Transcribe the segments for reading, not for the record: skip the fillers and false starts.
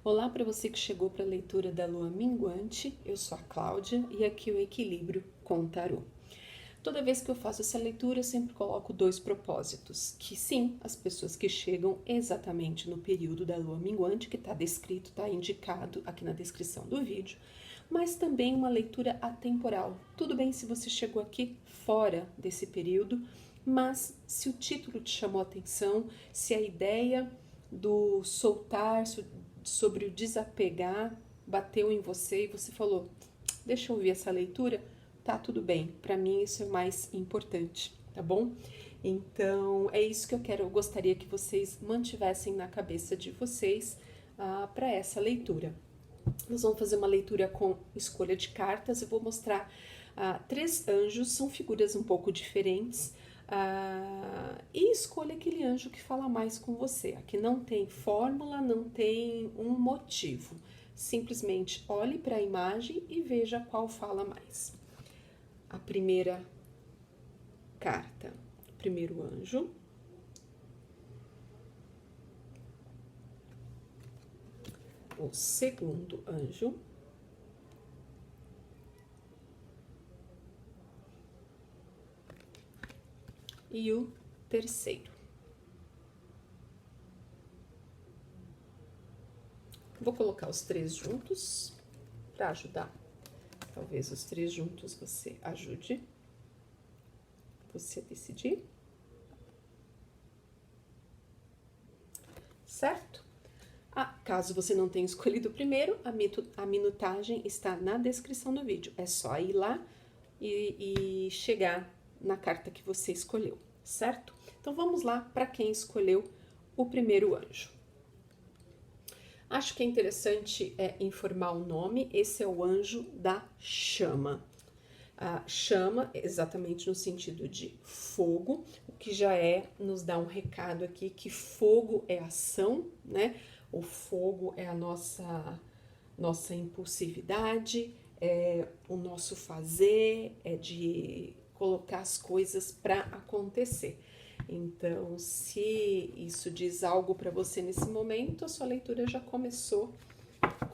Olá para você que chegou para a leitura da Lua Minguante, eu sou a Cláudia e aqui o Equilíbrio com o Tarô. Toda vez que eu faço essa leitura, eu sempre coloco dois propósitos, que sim, as pessoas que chegam exatamente no período da Lua Minguante, que está descrito, está indicado aqui na descrição do vídeo, mas também uma leitura atemporal. Tudo bem se você chegou aqui fora desse período, mas se o título te chamou a atenção, se a ideia do soltar, sobre o desapegar, bateu em você e você falou, deixa eu ouvir essa leitura, tá tudo bem, para mim isso é o mais importante, tá bom? Então, é isso que eu gostaria que vocês mantivessem na cabeça de vocês para essa leitura. Nós vamos fazer uma leitura com escolha de cartas, eu vou mostrar 3 anjos, são figuras um pouco diferentes, e escolha aquele anjo que fala mais com você. Aqui não tem fórmula, não tem um motivo. Simplesmente olhe para a imagem e veja qual fala mais. A primeira carta, o primeiro anjo. O segundo anjo. E o terceiro. Vou colocar os 3 juntos para ajudar. Talvez os 3 juntos você ajude você a decidir. Certo? Caso você não tenha escolhido o primeiro, a minutagem está na descrição do vídeo. É só ir lá e chegar na carta que você escolheu, certo? Então, vamos lá para quem escolheu o primeiro anjo. Acho que é interessante informar o nome. Esse é o anjo da chama. A chama, exatamente no sentido de fogo, o que já nos dá um recado aqui que fogo é ação, né? O fogo é a nossa impulsividade, é o nosso fazer, é de colocar as coisas para acontecer. Então, se isso diz algo para você nesse momento, a sua leitura já começou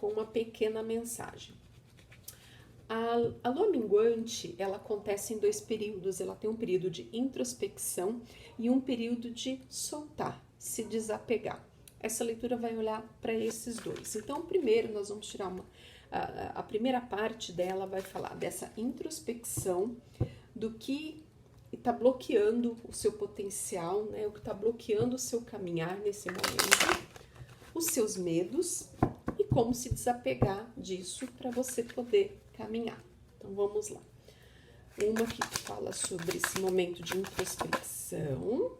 com uma pequena mensagem. A lua minguante, ela acontece em 2 períodos. Ela tem um período de introspecção e um período de soltar, se desapegar. Essa leitura vai olhar para esses 2. Então, primeiro nós vamos tirar a primeira parte dela vai falar dessa introspecção, do que está bloqueando o seu potencial, né? O que está bloqueando o seu caminhar nesse momento, os seus medos e como se desapegar disso para você poder caminhar. Então, vamos lá. Uma que fala sobre esse momento de introspecção.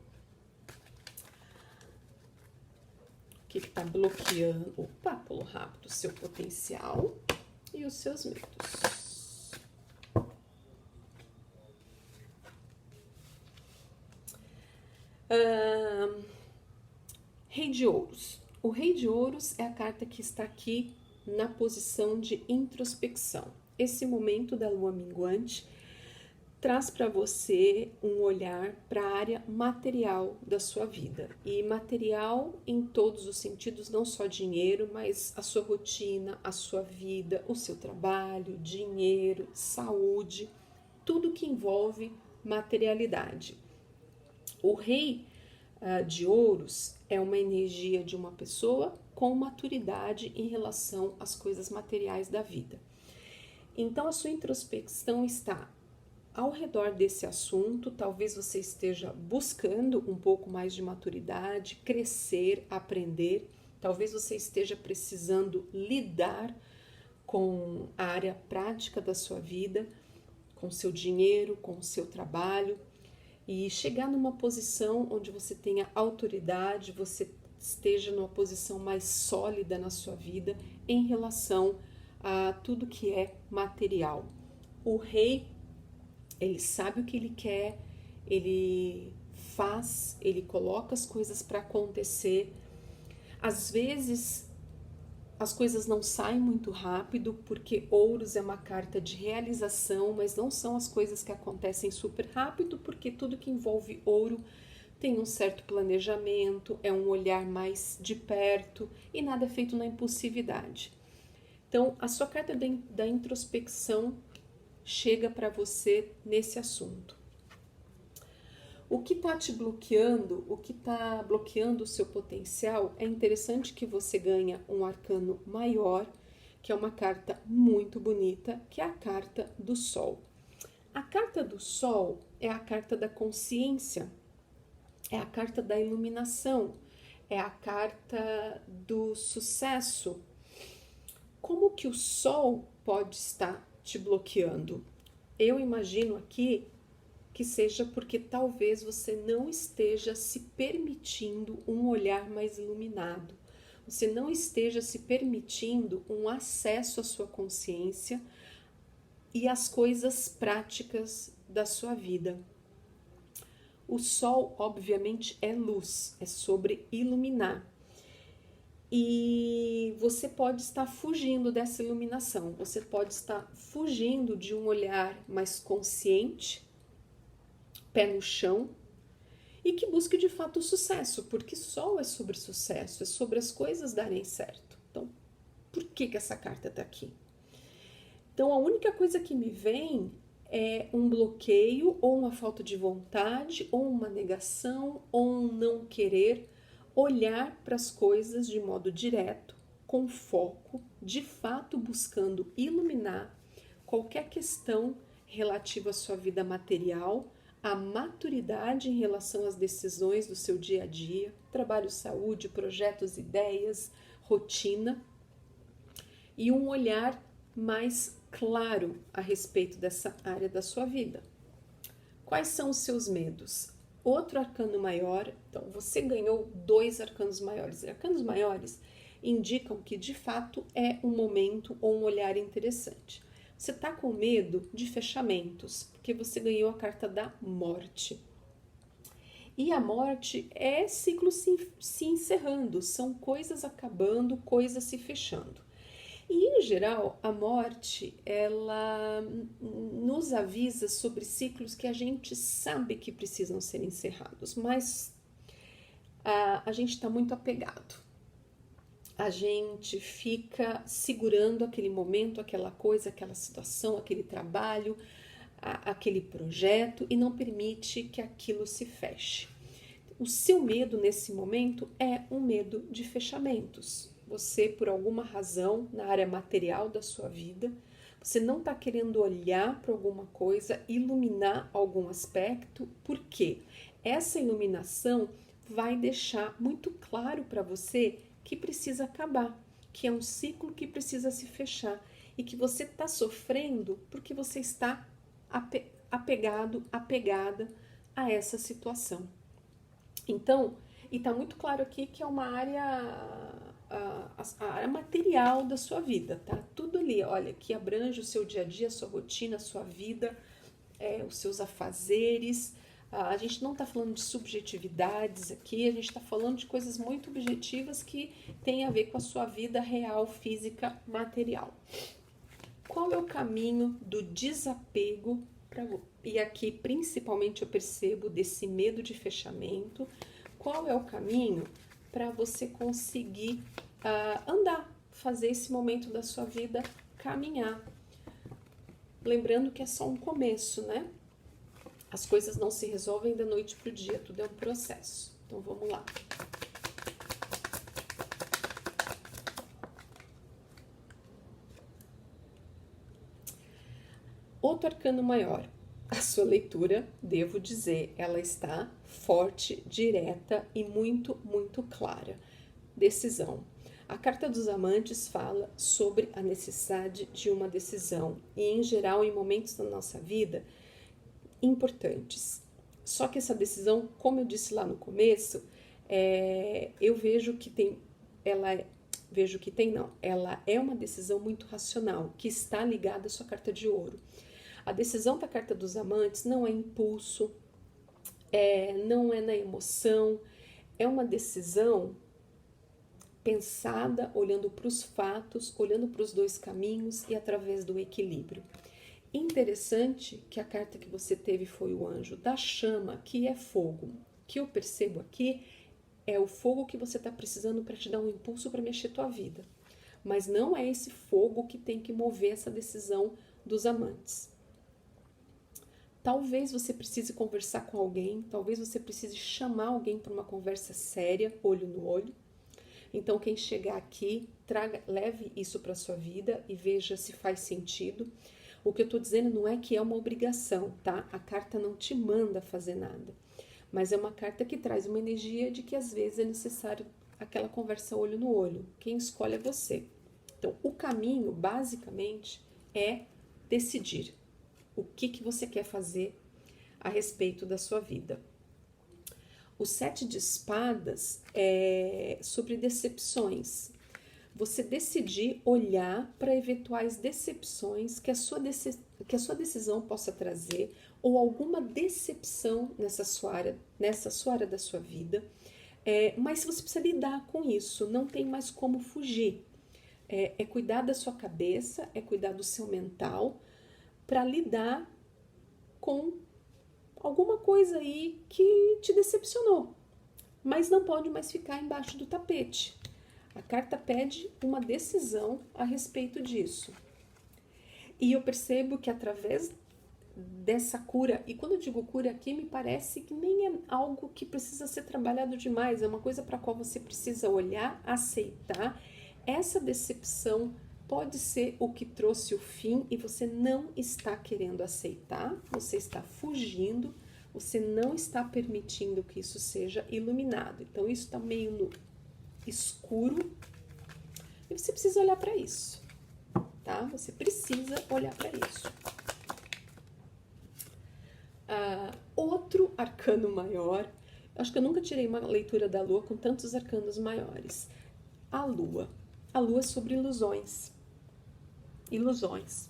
O que está bloqueando, pulou rápido, o seu potencial e os seus medos. Rei de Ouros. O Rei de Ouros é a carta que está aqui na posição de introspecção. Esse momento da lua minguante traz para você um olhar para a área material da sua vida. E material em todos os sentidos, não só dinheiro, mas a sua rotina, a sua vida, o seu trabalho, dinheiro, saúde, tudo que envolve materialidade. O Rei de Ouros é uma energia de uma pessoa com maturidade em relação às coisas materiais da vida. Então, a sua introspecção está ao redor desse assunto. Talvez você esteja buscando um pouco mais de maturidade, crescer, aprender. Talvez você esteja precisando lidar com a área prática da sua vida, com seu dinheiro, com o seu trabalho, e chegar numa posição onde você tenha autoridade, você esteja numa posição mais sólida na sua vida em relação a tudo que é material. O rei, ele sabe o que ele quer, ele faz, ele coloca as coisas para acontecer. Às vezes as coisas não saem muito rápido, porque Ouros é uma carta de realização, mas não são as coisas que acontecem super rápido, porque tudo que envolve ouro tem um certo planejamento, é um olhar mais de perto e nada é feito na impulsividade. Então, a sua carta da introspecção chega para você nesse assunto. O que está te bloqueando, o que está bloqueando o seu potencial, é interessante que você ganha um arcano maior, que é uma carta muito bonita, que é a carta do Sol. A carta do Sol é a carta da consciência, é a carta da iluminação, é a carta do sucesso. Como que o Sol pode estar te bloqueando? Eu imagino aqui que seja porque talvez você não esteja se permitindo um olhar mais iluminado. Você não esteja se permitindo um acesso à sua consciência e às coisas práticas da sua vida. O Sol, obviamente, é luz, é sobre iluminar. E você pode estar fugindo dessa iluminação, você pode estar fugindo de um olhar mais consciente, pé no chão, e que busque de fato o sucesso, porque Sol é sobre sucesso, é sobre as coisas darem certo. Então, por que essa carta está aqui? Então, a única coisa que me vem é um bloqueio, ou uma falta de vontade, ou uma negação, ou um não querer olhar para as coisas de modo direto, com foco, de fato buscando iluminar qualquer questão relativa à sua vida material, a maturidade em relação às decisões do seu dia a dia, trabalho, saúde, projetos, ideias, rotina, e um olhar mais claro a respeito dessa área da sua vida. Quais são os seus medos? Outro arcano maior, então você ganhou 2 arcanos maiores. E arcanos maiores indicam que de fato é um momento ou um olhar interessante. Você está com medo de fechamentos, porque você ganhou a carta da morte. E a morte é ciclo se encerrando, são coisas acabando, coisas se fechando. E, em geral, a morte, ela nos avisa sobre ciclos que a gente sabe que precisam ser encerrados, mas a gente está muito apegado. A gente fica segurando aquele momento, aquela coisa, aquela situação, aquele trabalho, aquele projeto e não permite que aquilo se feche. O seu medo nesse momento é um medo de fechamentos. Você, por alguma razão, na área material da sua vida, você não está querendo olhar para alguma coisa, iluminar algum aspecto, porque essa iluminação vai deixar muito claro para você que precisa acabar, que é um ciclo que precisa se fechar e que você está sofrendo porque você está apegado, apegada a essa situação. Então, e está muito claro aqui que é uma área, a área material da sua vida, tá? Tudo ali, olha, que abrange o seu dia a dia, a sua rotina, a sua vida, os seus afazeres. A gente não está falando de subjetividades aqui, a gente está falando de coisas muito objetivas que têm a ver com a sua vida real, física, material. Qual é o caminho do desapego? E aqui, principalmente, eu percebo desse medo de fechamento. Qual é o caminho para você conseguir andar, fazer esse momento da sua vida caminhar? Lembrando que é só um começo, né? As coisas não se resolvem da noite para o dia, tudo é um processo. Então, vamos lá. Outro arcano maior. A sua leitura, devo dizer, ela está forte, direta e muito, muito clara. Decisão. A carta dos amantes fala sobre a necessidade de uma decisão e, em geral, em momentos da nossa vida importantes. Só que essa decisão, como eu disse lá no começo, eu vejo que tem, ela é uma decisão muito racional, que está ligada à sua carta de ouro. A decisão da carta dos amantes não é impulso, não é na emoção, é uma decisão pensada, olhando para os fatos, olhando para os 2 caminhos e através do equilíbrio. Interessante que a carta que você teve foi o anjo da chama, que é fogo. que eu percebo aqui é o fogo que você está precisando para te dar um impulso para mexer tua vida. Mas não é esse fogo que tem que mover essa decisão dos amantes. Talvez você precise conversar com alguém, talvez você precise chamar alguém para uma conversa séria, olho no olho. Então, quem chegar aqui, leve isso para sua vida e veja se faz sentido. O que eu estou dizendo não é que é uma obrigação, tá? A carta não te manda fazer nada. Mas é uma carta que traz uma energia de que às vezes é necessário aquela conversa olho no olho. Quem escolhe é você. Então, o caminho, basicamente, é decidir o que você quer fazer a respeito da sua vida. O 7 de espadas é sobre decepções. Você decidir olhar para eventuais decepções que a sua decisão possa trazer, ou alguma decepção nessa sua área da sua vida. Mas você precisa lidar com isso, não tem mais como fugir. É cuidar da sua cabeça, é cuidar do seu mental, para lidar com alguma coisa aí que te decepcionou, mas não pode mais ficar embaixo do tapete. A carta pede uma decisão a respeito disso. E eu percebo que através dessa cura, e quando eu digo cura aqui, me parece que nem é algo que precisa ser trabalhado demais, é uma coisa para a qual você precisa olhar, aceitar. Essa decepção pode ser o que trouxe o fim e você não está querendo aceitar, você está fugindo, você não está permitindo que isso seja iluminado. Então, isso está meio no escuro e você precisa olhar para isso, tá? Você precisa olhar para isso. Outro arcano maior, acho que eu nunca tirei uma leitura da Lua com tantos arcanos maiores. A Lua. A Lua é sobre ilusões. Ilusões.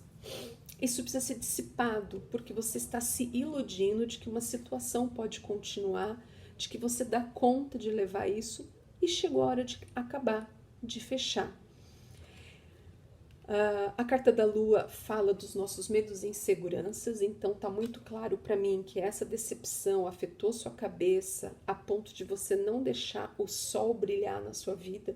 Isso precisa ser dissipado, porque você está se iludindo de que uma situação pode continuar, de que você dá conta de levar isso e chegou a hora de acabar, de fechar. A carta da Lua fala dos nossos medos e inseguranças, então tá muito claro para mim que essa decepção afetou sua cabeça a ponto de você não deixar o sol brilhar na sua vida.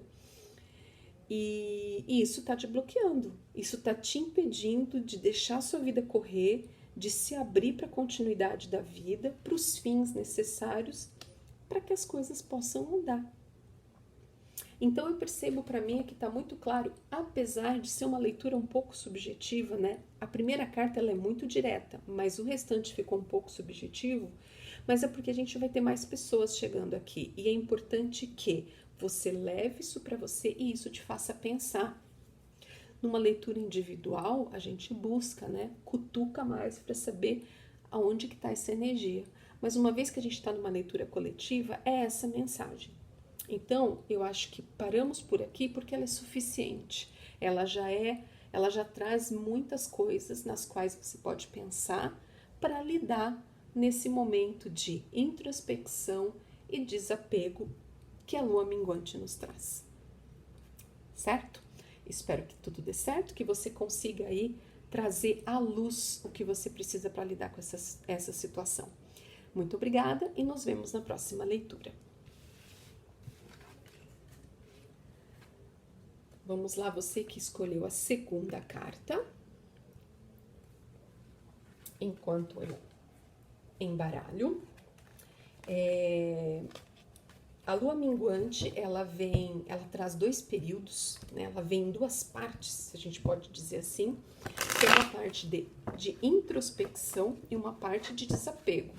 E isso tá te bloqueando, isso tá te impedindo de deixar a sua vida correr, de se abrir para a continuidade da vida, para os fins necessários para que as coisas possam andar. Então eu percebo para mim que está muito claro, apesar de ser uma leitura um pouco subjetiva, né? A primeira carta ela é muito direta, mas o restante ficou um pouco subjetivo, mas é porque a gente vai ter mais pessoas chegando aqui e é importante que você leve isso para você e isso te faça pensar. Numa leitura individual, a gente busca, né? Cutuca mais para saber aonde que está essa energia. Mas uma vez que a gente está numa leitura coletiva, é essa mensagem. Então, eu acho que paramos por aqui porque ela é suficiente. Ela já traz muitas coisas nas quais você pode pensar para lidar nesse momento de introspecção e desapego que a lua minguante nos traz. Certo? Espero que tudo dê certo, que você consiga aí trazer à luz o que você precisa para lidar com essa situação. Muito obrigada e nos vemos na próxima leitura. Vamos lá, você que escolheu a segunda carta. Enquanto eu embaralho. A lua minguante, ela traz dois períodos, né? Ela vem em duas partes, a gente pode dizer assim. Tem uma parte de introspecção e uma parte de desapego.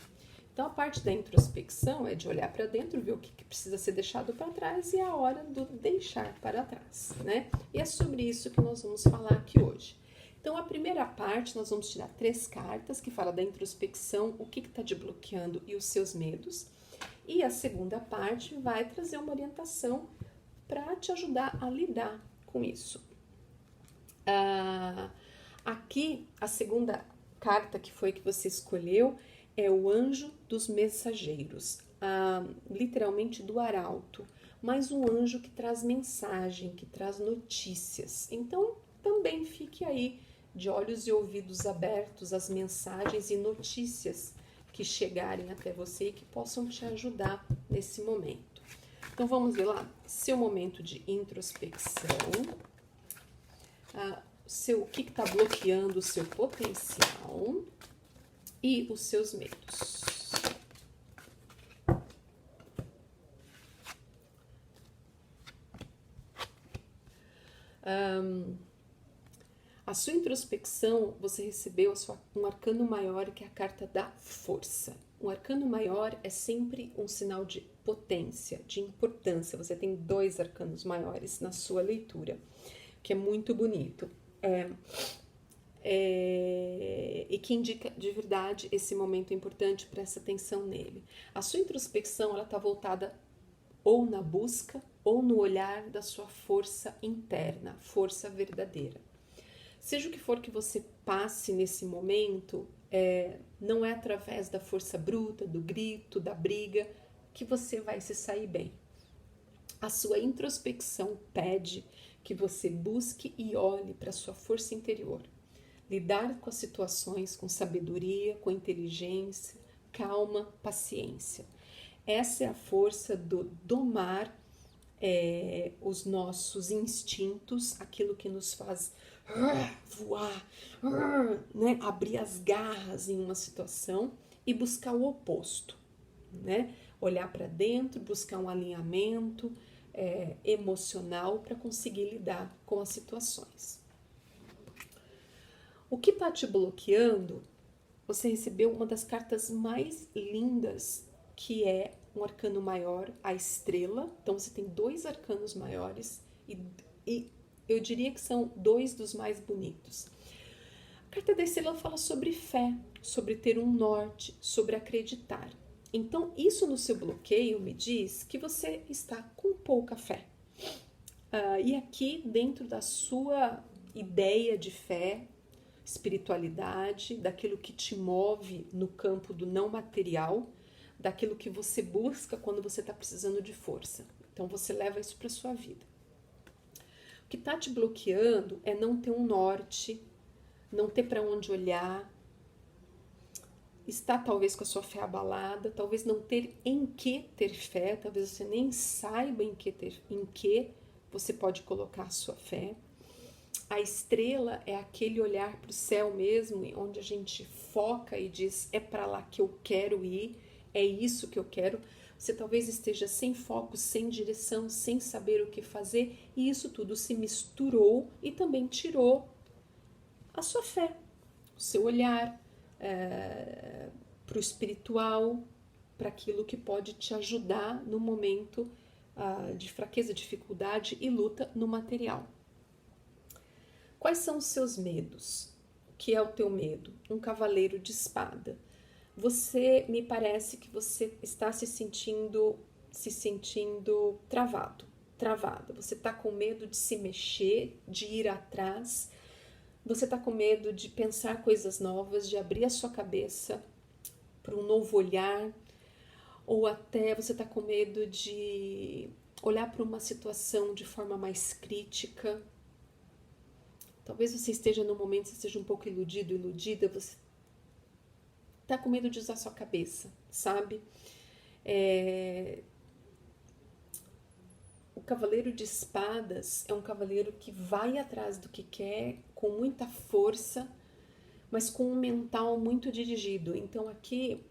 Então, a parte da introspecção é de olhar para dentro, ver o que precisa ser deixado para trás e é a hora do deixar para trás, né? E é sobre isso que nós vamos falar aqui hoje. Então, a primeira parte, nós vamos tirar 3 cartas que falam da introspecção, o que está te bloqueando e os seus medos. E a segunda parte vai trazer uma orientação para te ajudar a lidar com isso. Aqui, a segunda carta que foi que você escolheu é o anjo dos mensageiros, literalmente do arauto, mas um anjo que traz mensagem, que traz notícias. Então, também fique aí de olhos e ouvidos abertos às mensagens e notícias que chegarem até você e que possam te ajudar nesse momento. Então vamos ver lá, seu momento de introspecção, o que está bloqueando o seu potencial e os seus medos. A sua introspecção, você recebeu um arcano maior, que é a carta da força. Um arcano maior é sempre um sinal de potência, de importância. Você tem 2 arcanos maiores na sua leitura, que é muito bonito. E que indica de verdade esse momento importante, presta atenção nele. A sua introspecção, ela está voltada ou na busca ou no olhar da sua força interna, força verdadeira. Seja o que for que você passe nesse momento, não é através da força bruta, do grito, da briga, que você vai se sair bem. A sua introspecção pede que você busque e olhe para a sua força interior. Lidar com as situações com sabedoria, com inteligência, calma, paciência. Essa é a força do domar os nossos instintos, aquilo que nos faz voar, né? Abrir as garras em uma situação e buscar o oposto, né? Olhar para dentro, buscar um alinhamento emocional para conseguir lidar com as situações. O que está te bloqueando? Você recebeu uma das cartas mais lindas, que é um arcano maior, a estrela. Então você tem 2 arcanos maiores e eu diria que são 2 dos mais bonitos. A carta da estrela fala sobre fé, sobre ter um norte, sobre acreditar. Então isso no seu bloqueio me diz que você está com pouca fé. E aqui dentro da sua ideia de fé, espiritualidade, daquilo que te move no campo do não material, daquilo que você busca quando você está precisando de força. Então você leva isso para sua vida. O que está te bloqueando é não ter um norte, não ter para onde olhar, estar talvez com a sua fé abalada, talvez não ter em que ter fé, talvez você nem saiba em que você pode colocar a sua fé. A estrela é aquele olhar para o céu mesmo, onde a gente foca e diz, é para lá que eu quero ir, é isso que eu quero. Você talvez esteja sem foco, sem direção, sem saber o que fazer, e isso tudo se misturou e também tirou a sua fé, o seu olhar para o espiritual, para aquilo que pode te ajudar no momento de fraqueza, dificuldade e luta no material. Quais são os seus medos? O que é o teu medo? Um cavaleiro de espada. Me parece que você está se sentindo travada. Você está com medo de se mexer, de ir atrás. Você está com medo de pensar coisas novas, de abrir a sua cabeça para um novo olhar. Ou até você está com medo de olhar para uma situação de forma mais crítica. Talvez você esteja num momento, você esteja um pouco iludido, iludida, você tá com medo de usar sua cabeça, sabe? O cavaleiro de espadas é um cavaleiro que vai atrás do que quer, com muita força, mas com um mental muito dirigido. Então aqui,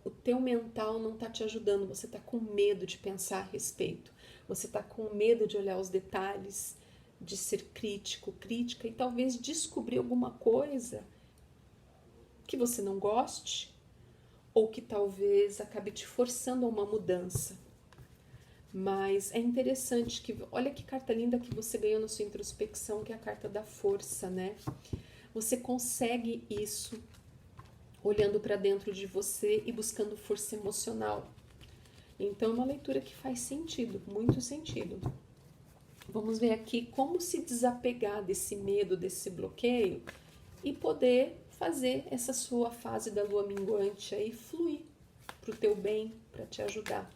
o teu mental não tá te ajudando, você tá com medo de pensar a respeito, você tá com medo de olhar os detalhes, de ser crítica e talvez descobrir alguma coisa que você não goste ou que talvez acabe te forçando a uma mudança. Mas é interessante que, olha que carta linda que você ganhou na sua introspecção, que é a carta da força, né? Você consegue isso olhando para dentro de você e buscando força emocional. Então é uma leitura que faz sentido, muito sentido. Vamos ver aqui como se desapegar desse medo, desse bloqueio e poder fazer essa sua fase da lua minguante aí fluir para o teu bem, para te ajudar.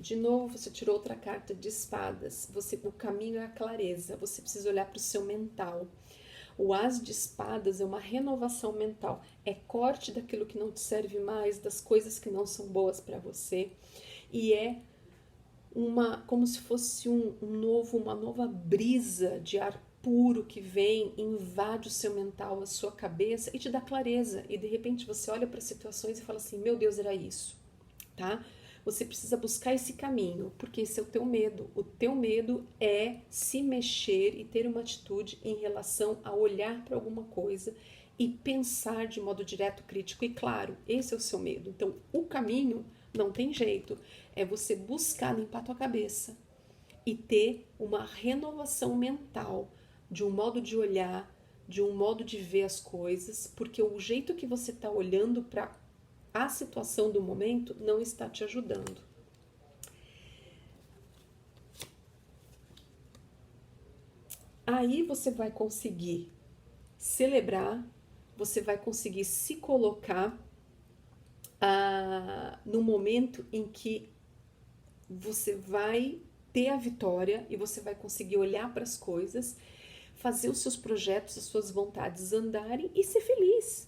De novo, você tirou outra carta de espadas. O caminho é a clareza. Você precisa olhar para o seu mental. O as de espadas é uma renovação mental. É corte daquilo que não te serve mais, das coisas que não são boas para você. E é como se fosse uma nova brisa de ar puro que vem, invade o seu mental, a sua cabeça e te dá clareza. E de repente você olha para situações e fala assim, meu Deus, era isso, tá? Você precisa buscar esse caminho, porque esse é o teu medo. O teu medo é se mexer e ter uma atitude em relação a olhar para alguma coisa e pensar de modo direto, crítico e claro. Esse é o seu medo. Então, o caminho não tem jeito. É você buscar limpar a tua cabeça e ter uma renovação mental de um modo de olhar, de um modo de ver as coisas, porque o jeito que você está olhando para a situação do momento não está te ajudando. Aí você vai conseguir celebrar, você vai conseguir se colocar no momento em que você vai ter a vitória e você vai conseguir olhar para as coisas, fazer os seus projetos, as suas vontades andarem e ser feliz.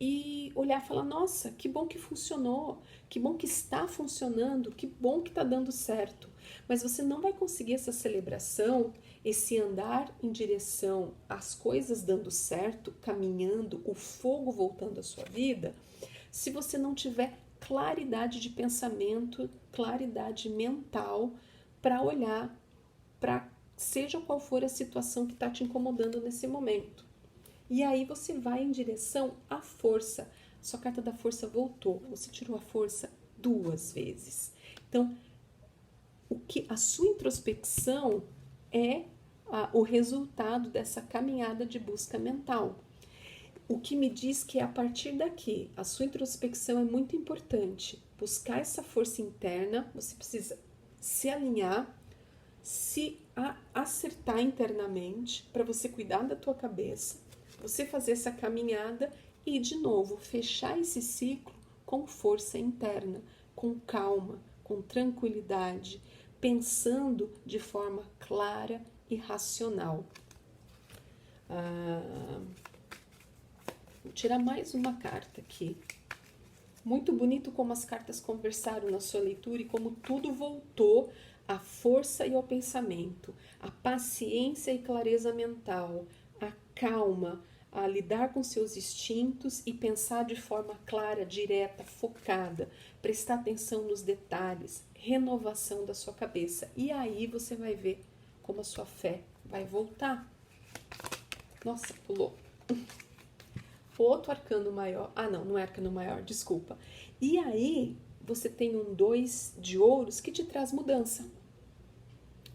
E olhar e falar, nossa, que bom que funcionou, que bom que está funcionando, que bom que está dando certo. Mas você não vai conseguir essa celebração, esse andar em direção às coisas dando certo, caminhando, o fogo voltando à sua vida, se você não tiver claridade de pensamento, claridade mental para olhar para seja qual for a situação que está te incomodando nesse momento. E aí você vai em direção à força. Sua carta da força voltou. Você tirou a força 2 vezes. Então, a sua introspecção é o resultado dessa caminhada de busca mental. O que me diz que a partir daqui, a sua introspecção é muito importante. Buscar essa força interna, você precisa se alinhar, se acertar internamente para você cuidar da tua cabeça, você fazer essa caminhada e, de novo, fechar esse ciclo com força interna, com calma, com tranquilidade, pensando de forma clara e racional. Vou tirar mais uma carta aqui. Muito bonito como as cartas conversaram na sua leitura e como tudo voltou à força e ao pensamento, à paciência e clareza mental, à calma, a lidar com seus instintos e pensar de forma clara, direta, focada, prestar atenção nos detalhes, renovação da sua cabeça. E aí você vai ver como a sua fé vai voltar. Nossa, pulou. Outro arcano maior. Não é arcano maior, desculpa. E aí você tem um 2 de ouros que te traz mudança.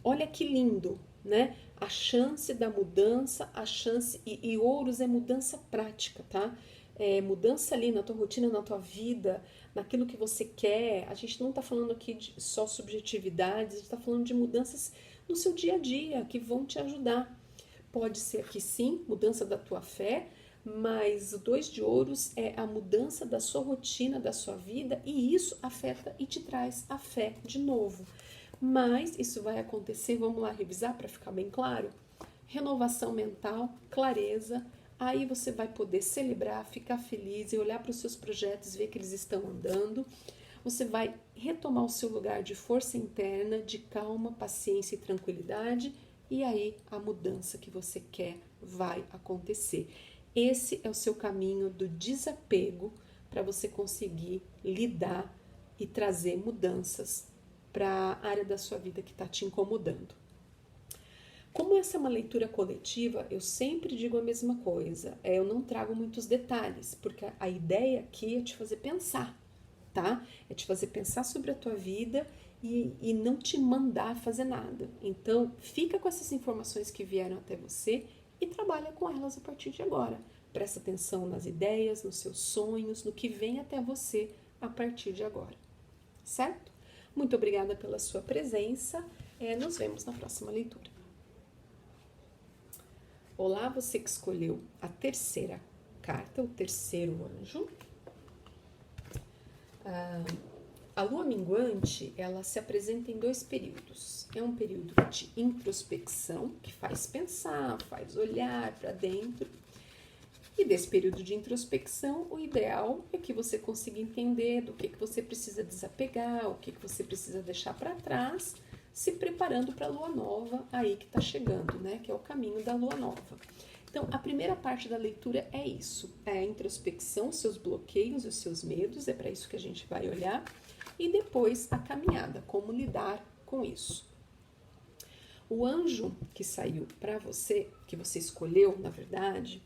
Olha que lindo, né? A chance da mudança, a chance... E ouros é mudança prática, tá? É mudança ali na tua rotina, na tua vida, naquilo que você quer. A gente não tá falando aqui de só subjetividades, a gente tá falando de mudanças no seu dia a dia, que vão te ajudar. Pode ser que sim, mudança da tua fé, mas o 2 de ouros é a mudança da sua rotina, da sua vida, e isso afeta e te traz a fé de novo. Mas isso vai acontecer, vamos lá revisar para ficar bem claro? Renovação mental, clareza, aí você vai poder celebrar, ficar feliz e olhar para os seus projetos, ver que eles estão andando. Você vai retomar o seu lugar de força interna, de calma, paciência e tranquilidade, e aí a mudança que você quer vai acontecer. Esse é o seu caminho do desapego para você conseguir lidar e trazer mudanças para a área da sua vida que está te incomodando. Como essa é uma leitura coletiva, eu sempre digo a mesma coisa. Eu não trago muitos detalhes, porque a ideia aqui é te fazer pensar, tá? É te fazer pensar sobre a tua vida e não te mandar fazer nada. Então, fica com essas informações que vieram até você e trabalha com elas a partir de agora. Presta atenção nas ideias, nos seus sonhos, no que vem até você a partir de agora. Certo? Muito obrigada pela sua presença. Nos vemos na próxima leitura. Olá, você que escolheu a terceira carta, o terceiro anjo. A lua minguante, ela se apresenta em 2 períodos. É um período de introspecção, que faz pensar, faz olhar para dentro. E desse período de introspecção, o ideal é que você consiga entender do que você precisa desapegar, o que você precisa deixar para trás, se preparando para a lua nova aí que está chegando, né? Que é o caminho da lua nova. Então, a primeira parte da leitura é isso, é a introspecção, seus bloqueios, os seus medos, é para isso que a gente vai olhar. E depois a caminhada, como lidar com isso. O anjo que saiu para você, que você escolheu, na verdade,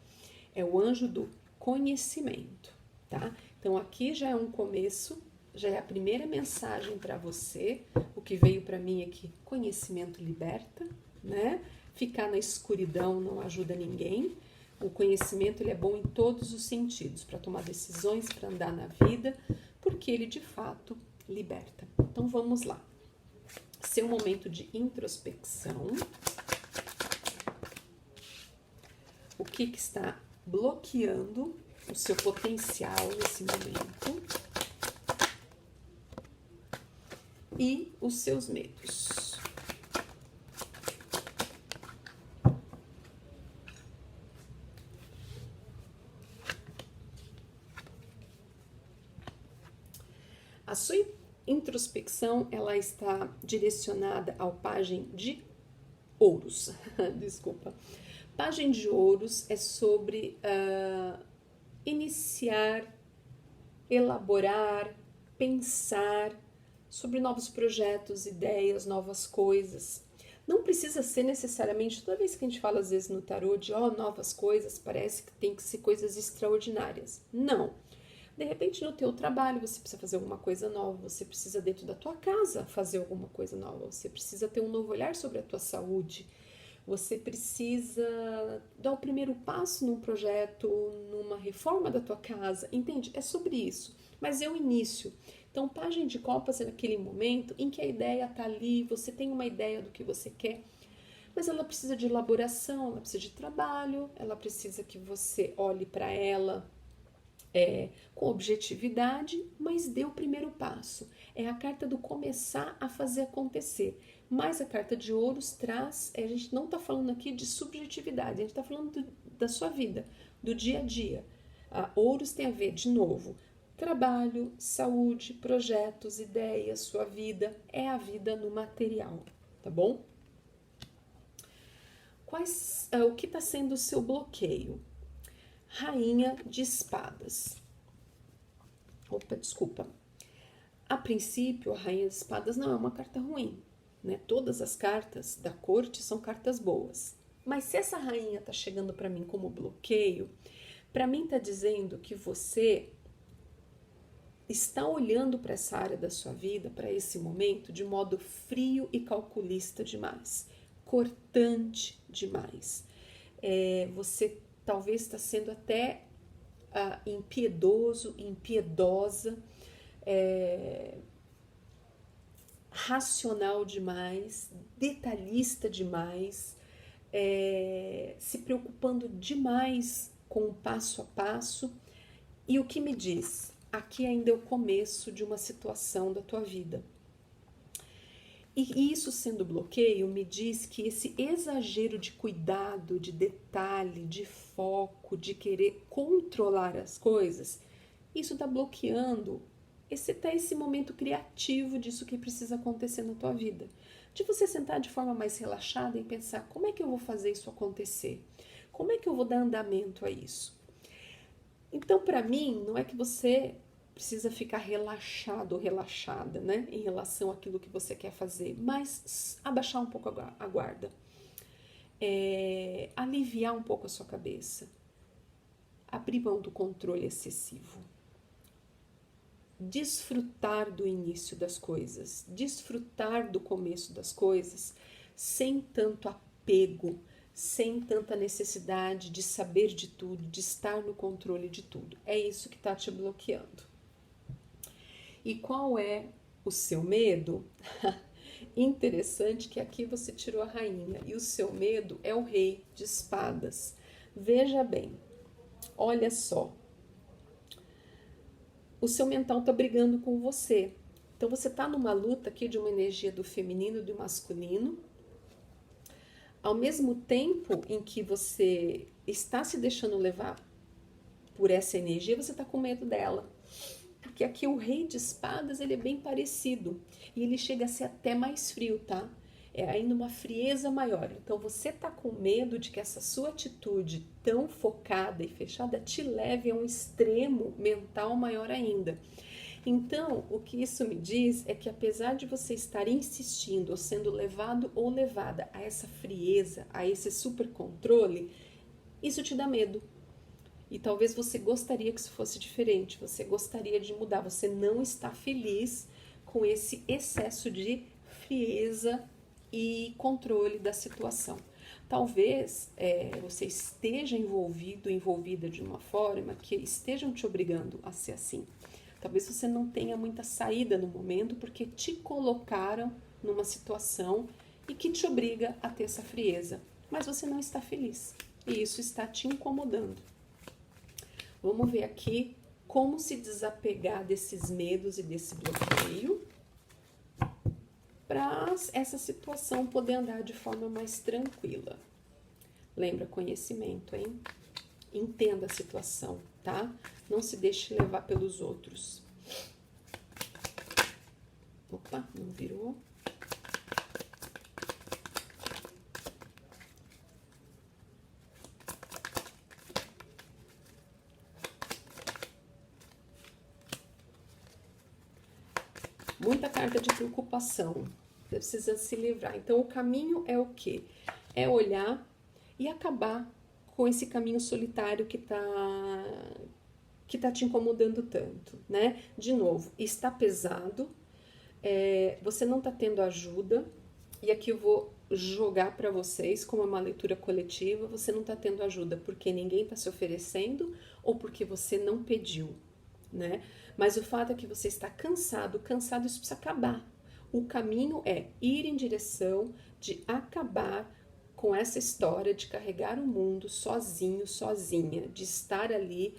é o anjo do conhecimento, tá? Então aqui já é um começo, já é a primeira mensagem para você. O que veio para mim aqui, conhecimento liberta, né? Ficar na escuridão não ajuda ninguém. O conhecimento ele é bom em todos os sentidos, para tomar decisões, para andar na vida, porque ele de fato liberta. Então vamos lá. Seu momento de introspecção. O que está bloqueando o seu potencial nesse momento? E os seus medos. A sua introspecção, ela está direcionada ao pajem de ouros. Desculpa. Pajem de ouros é sobre iniciar, elaborar, pensar sobre novos projetos, ideias, novas coisas. Não precisa ser necessariamente, toda vez que a gente fala às vezes no tarô de novas coisas, parece que tem que ser coisas extraordinárias. Não. De repente, no teu trabalho, você precisa fazer alguma coisa nova, você precisa dentro da tua casa fazer alguma coisa nova, você precisa ter um novo olhar sobre a tua saúde, você precisa dar o primeiro passo num projeto, numa reforma da tua casa, entende? É sobre isso, mas é o início. Então, pajem de copas é naquele momento em que a ideia está ali, você tem uma ideia do que você quer, mas ela precisa de elaboração, ela precisa de trabalho, ela precisa que você olhe para ela com objetividade, mas dê o primeiro passo. É a carta do começar a fazer acontecer. Mas a carta de ouros traz, a gente não está falando aqui de subjetividade, a gente está falando da sua vida, do dia a dia. Ouros tem a ver, de novo, trabalho, saúde, projetos, ideias, sua vida, é a vida no material, tá bom? O que está sendo o seu bloqueio? Rainha de espadas. Opa, desculpa. A princípio, a Rainha de Espadas não é uma carta ruim, né? Todas as cartas da corte são cartas boas. Mas se essa rainha está chegando para mim como bloqueio, para mim está dizendo que você está olhando para essa área da sua vida, para esse momento, de modo frio e calculista demais, cortante demais. Você talvez está sendo até impiedoso, impiedosa, racional demais, detalhista demais, se preocupando demais com o passo a passo. E o que me diz? Aqui ainda é o começo de uma situação da tua vida. E isso sendo bloqueio, me diz que esse exagero de cuidado, de detalhe, de foco, de querer controlar as coisas, isso está bloqueando esse momento criativo disso que precisa acontecer na tua vida. De você sentar de forma mais relaxada e pensar, como é que eu vou fazer isso acontecer? Como é que eu vou dar andamento a isso? Então, para mim, não é que você precisa ficar relaxado ou relaxada, né, em relação àquilo que você quer fazer, mas abaixar um pouco a guarda, aliviar um pouco a sua cabeça, abrir mão do controle excessivo, desfrutar do início das coisas, desfrutar do começo das coisas, sem tanto apego, sem tanta necessidade de saber de tudo, de estar no controle de tudo. É isso que está te bloqueando. E qual é o seu medo? Interessante que aqui você tirou a rainha e o seu medo é o rei de espadas. Veja bem, olha só. O seu mental está brigando com você, Então você está numa luta aqui de uma energia do feminino e do masculino. Ao mesmo tempo em que você está se deixando levar por essa energia, você está com medo dela. Porque aqui o rei de espadas, ele é bem parecido. E ele chega a ser até mais frio, tá? É ainda uma frieza maior. Então você tá com medo de que essa sua atitude tão focada e fechada te leve a um extremo mental maior ainda. Então, o que isso me diz é que apesar de você estar insistindo ou sendo levado ou levada a essa frieza, a esse super controle, isso te dá medo. E talvez você gostaria que isso fosse diferente, você gostaria de mudar, você não está feliz com esse excesso de frieza e controle da situação. Talvez você esteja envolvida de uma forma que estejam te obrigando a ser assim. Talvez você não tenha muita saída no momento porque te colocaram numa situação e que te obriga a ter essa frieza. Mas você não está feliz e isso está te incomodando. Vamos ver aqui como se desapegar desses medos e desse bloqueio para essa situação poder andar de forma mais tranquila. Lembra, conhecimento, hein? Entenda a situação, tá? Não se deixe levar pelos outros. Opa, não virou. Muita carta de preocupação. Você precisa se livrar. Então, o caminho é o quê? É olhar e acabar com esse caminho solitário que tá te incomodando tanto, né? De novo, está pesado, você não tá tendo ajuda, e aqui eu vou jogar para vocês, como é uma leitura coletiva, você não tá tendo ajuda porque ninguém tá se oferecendo ou porque você não pediu, né? Mas o fato é que você está cansado isso precisa acabar. O caminho é ir em direção de acabar com essa história de carregar o mundo sozinho, sozinha, de estar ali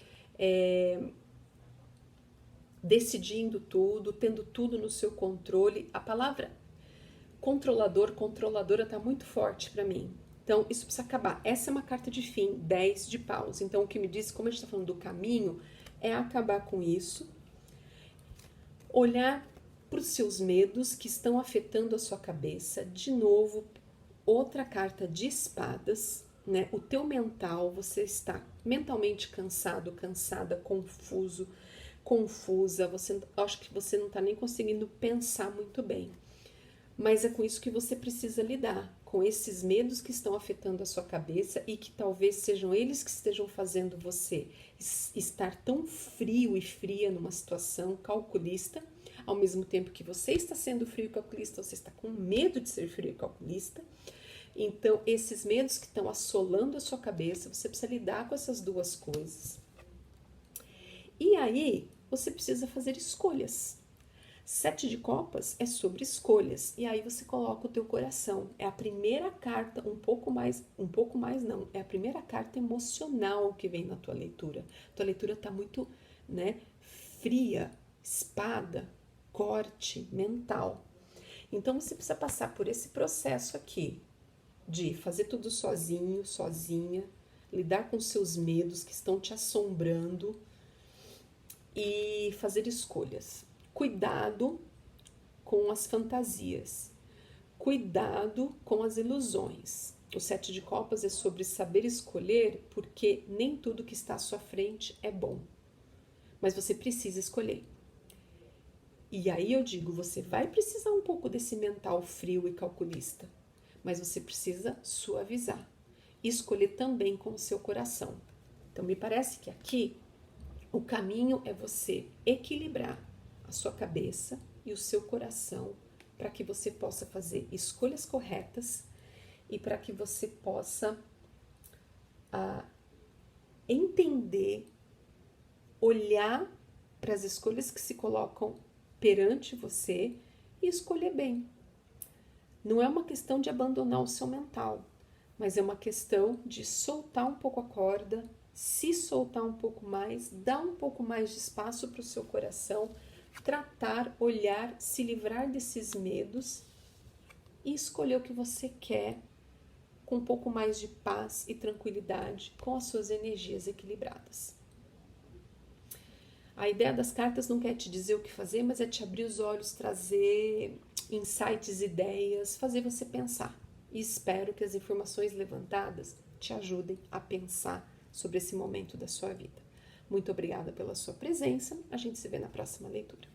decidindo tudo, tendo tudo no seu controle. A palavra controlador, controladora tá muito forte para mim. Então, isso precisa acabar. Essa é uma carta de fim, 10 de paus. Então, o que me diz, como a gente está falando do caminho, é acabar com isso. Olhar para os seus medos que estão afetando a sua cabeça. De novo, outra carta de espadas, né? O teu mental, você está mentalmente cansado, cansada, confuso, confusa. Acho que você não está nem conseguindo pensar muito bem. Mas é com isso que você precisa lidar, com esses medos que estão afetando a sua cabeça e que talvez sejam eles que estejam fazendo você estar tão frio e fria numa situação calculista, ao mesmo tempo que você está sendo frio e calculista, você está com medo de ser frio e calculista. Então, esses medos que estão assolando a sua cabeça, você precisa lidar com essas duas coisas. E aí, você precisa fazer escolhas. 7 de copas é sobre escolhas, e aí você coloca o teu coração. É a primeira carta, é a primeira carta emocional que vem na tua leitura. Tua leitura tá muito, né, fria, espada, corte, mental. Então você precisa passar por esse processo aqui, de fazer tudo sozinho, sozinha, lidar com seus medos que estão te assombrando e fazer escolhas. Cuidado com as fantasias, cuidado com as ilusões. O 7 de copas é sobre saber escolher, porque nem tudo que está à sua frente é bom, mas você precisa escolher. E aí eu digo, você vai precisar um pouco desse mental frio e calculista, mas você precisa suavizar e escolher também com o seu coração. Então me parece que aqui o caminho é você equilibrar a sua cabeça e o seu coração para que você possa fazer escolhas corretas e para que você possa entender, olhar para as escolhas que se colocam perante você e escolher bem. Não é uma questão de abandonar o seu mental, mas é uma questão de soltar um pouco a corda, se soltar um pouco mais, dar um pouco mais de espaço para o seu coração, tratar, olhar, se livrar desses medos e escolher o que você quer com um pouco mais de paz e tranquilidade, com as suas energias equilibradas. A ideia das cartas não quer te dizer o que fazer, mas é te abrir os olhos, trazer insights, ideias, fazer você pensar. E espero que as informações levantadas te ajudem a pensar sobre esse momento da sua vida. Muito obrigada pela sua presença. A gente se vê na próxima leitura.